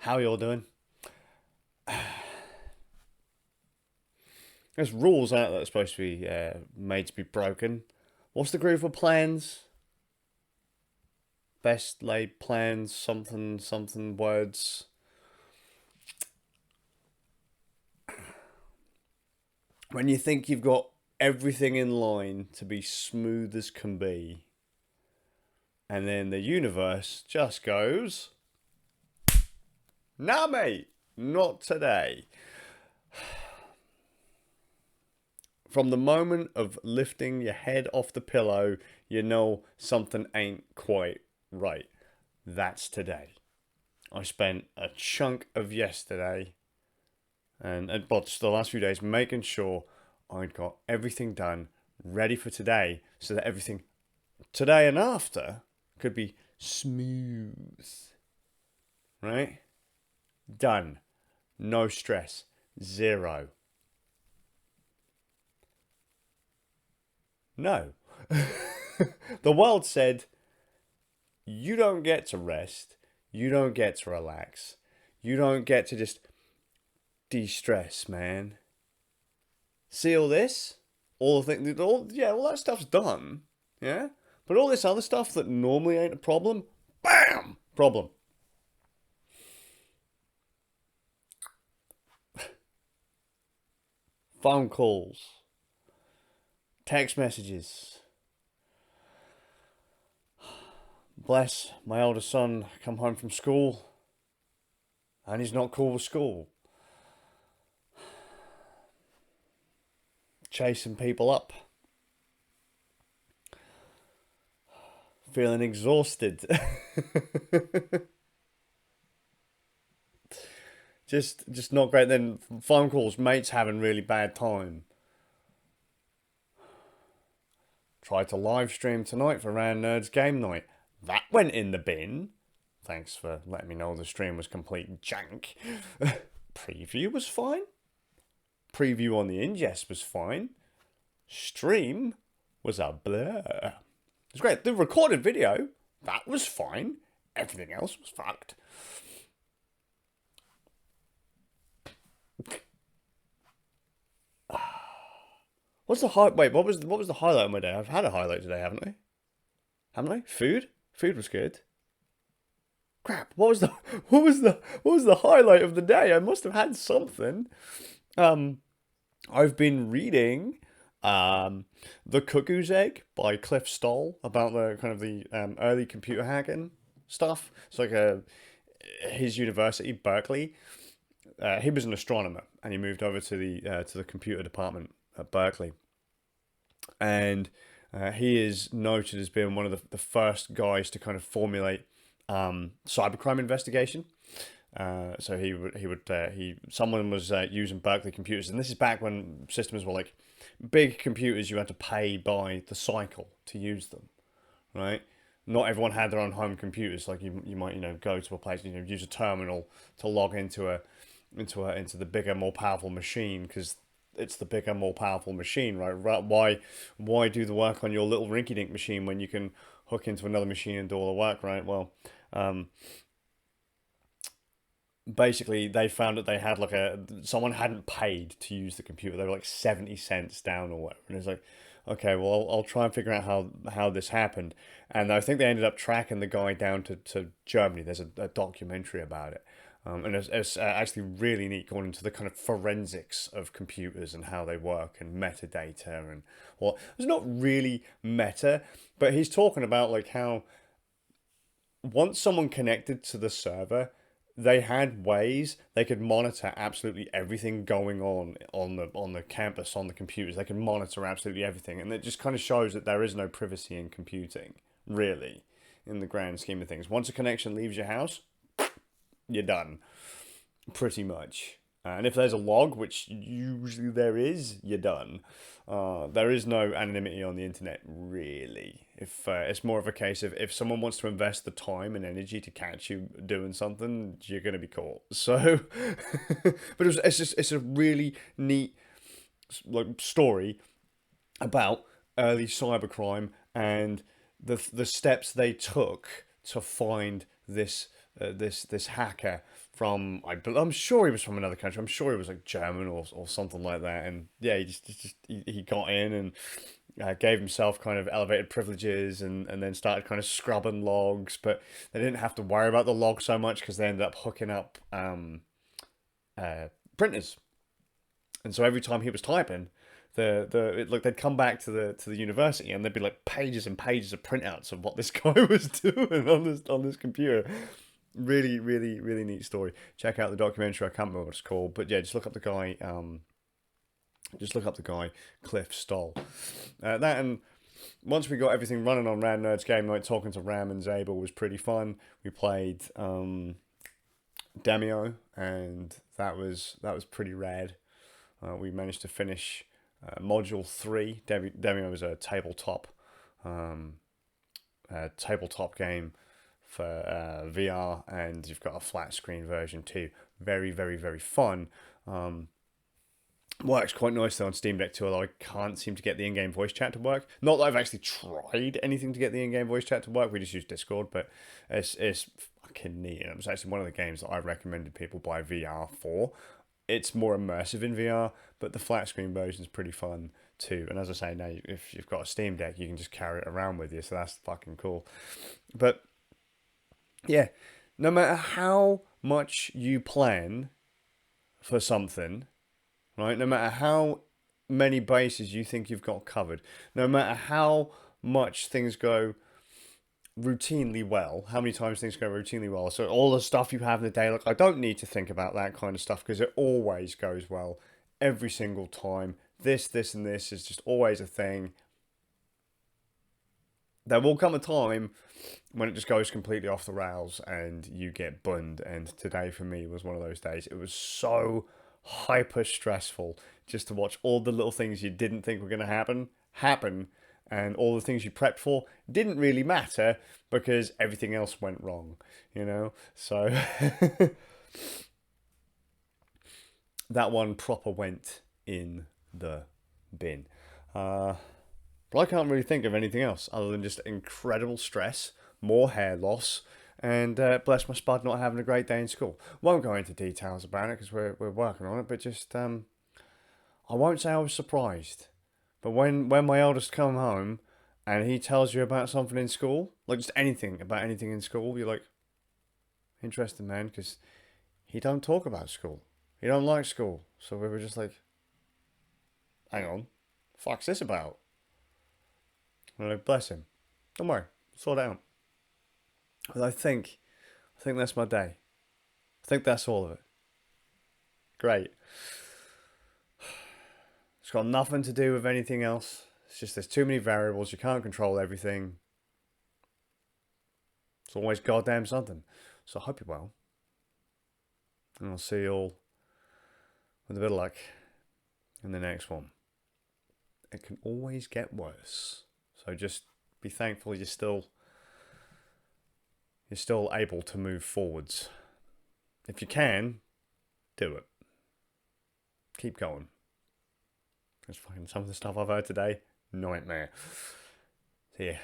how you're doing. There's rules out that are supposed to be made to be broken. What's the group of plans? Best laid plans, something, something words. When you think you've got everything in line to be smooth as can be, and then the universe just goes, nah, mate, not today. From the moment of lifting your head off the pillow, you know something ain't quite right. That's today. I spent a chunk of yesterday but the last few days making sure I'd got everything done, ready for today, so that everything today and after could be smooth. Right? Done. No stress. Zero. No. The world said, you don't get to rest. You don't get to relax. You don't get to just de-stress, man. See all this? All the things, all that stuff's done. Yeah? But all this other stuff that normally ain't a problem, bam! Problem. Phone calls. Text messages. Bless my oldest son come home from school and he's not cool with school. Chasing people up. Feeling exhausted. just not great. Then phone calls, mates having really bad time. Tried to live stream tonight for Round Nerds game night. That went in the bin. Thanks for letting me know the stream was complete jank. Preview was fine. Preview on the ingest was fine. Stream was a blur. It's great. The recorded video, that was fine. Everything else was fucked. What's the highlight? Wait, what was the highlight of my day? I've had a highlight today, haven't I? Haven't I? Food? Food was good. Crap. What was the highlight of the day? I must have had something. I've been reading The Cuckoo's Egg by Cliff Stoll about the kind of the early computer hacking stuff. It's like his university, Berkeley. He was an astronomer and he moved over to the computer department at Berkeley. And he is noted as being one of the first guys to kind of formulate cybercrime investigation. So someone was using Berkeley computers, and this is back when systems were like big computers. You had to pay by the cycle to use them, right? Not everyone had their own home computers. Like you might go to a place, use a terminal to log into the bigger, more powerful machine because it's the bigger, more powerful machine, right? Why do the work on your little rinky-dink machine when you can hook into another machine and do all the work, right? Well, basically they found that they had someone hadn't paid to use the computer. They were like 70 cents down or whatever. And it's like, okay, well, I'll try and figure out how this happened. And I think they ended up tracking the guy down to Germany. There's a documentary about it. And it's actually really neat going into the kind of forensics of computers and how they work and metadata and well, it's not really meta, but he's talking about like how once someone connected to the server, they had ways they could monitor absolutely everything going on the campus on the computers. They could monitor absolutely everything, and it just kind of shows that there is no privacy in computing, really, in the grand scheme of things. Once a connection leaves your house, you're done, pretty much. And if there's a log, which usually there is, you're done. There is no anonymity on the internet, really. If it's more of a case of if someone wants to invest the time and energy to catch you doing something, you're going to be caught. So, but it's a really neat story about early cybercrime and the steps they took to find this hacker from I'm sure he was from another country. I'm sure he was like German or something like that. And yeah, he got in and gave himself kind of elevated privileges and then started kind of scrubbing logs. But they didn't have to worry about the log so much because they ended up hooking up printers. And so every time he was typing, like they'd come back to the university and there'd be like pages and pages of printouts of what this guy was doing on this computer. Really, really, really neat story. Check out the documentary. I can't remember what it's called, but yeah, just look up the guy. Just look up the guy Cliff Stoll. That and once we got everything running on Rad Nerds Game Night, talking to Ram and Zabel was pretty fun. We played Demio, and that was pretty rad. We managed to finish Module 3. Demio is a tabletop game for VR, and you've got a flat screen version too. Very, very, very fun. Works quite nicely on Steam Deck too, although I can't seem to get the in-game voice chat to work. Not that I've actually tried anything to get the in-game voice chat to work. We just use Discord, but it's fucking neat. And it was actually one of the games that I recommended people buy VR for. It's more immersive in VR, but the flat screen version is pretty fun too. And as I say, now if you've got a Steam Deck, you can just carry it around with you, so that's fucking cool. But yeah, no matter how much you plan for something, right? No matter how many bases you think you've got covered, no matter how much things go routinely well, how many times things go routinely well. So all the stuff you have in the day, like I don't need to think about that kind of stuff because it always goes well every single time. This, and this is just always a thing. There will come a time when it just goes completely off the rails and you get bunned. And today for me was one of those days. It was so hyper stressful just to watch all the little things you didn't think were going to happen, and all the things you prepped for didn't really matter because everything else went wrong, so that one proper went in the bin. But I can't really think of anything else other than just incredible stress, more hair loss, and bless my spud not having a great day in school. Won't go into details about it because we're working on it, but just I won't say I was surprised, but when my eldest come home and he tells you about something in school, like just anything about anything in school, you're like, interesting man, because he don't talk about school, he don't like school, so we were just like, hang on, fuck's this about? And I'm like, bless him, don't worry, sort it out. And I think that's my day. I think that's all of it. Great. It's got nothing to do with anything else. It's just there's too many variables. You can't control everything. It's always goddamn something. So I hope you're well. And I'll see you all with a bit of luck in the next one. It can always get worse. So just be thankful you're still able to move forwards. If you can, do it. Keep going. Because fucking some of the stuff I've heard today, nightmare. See ya.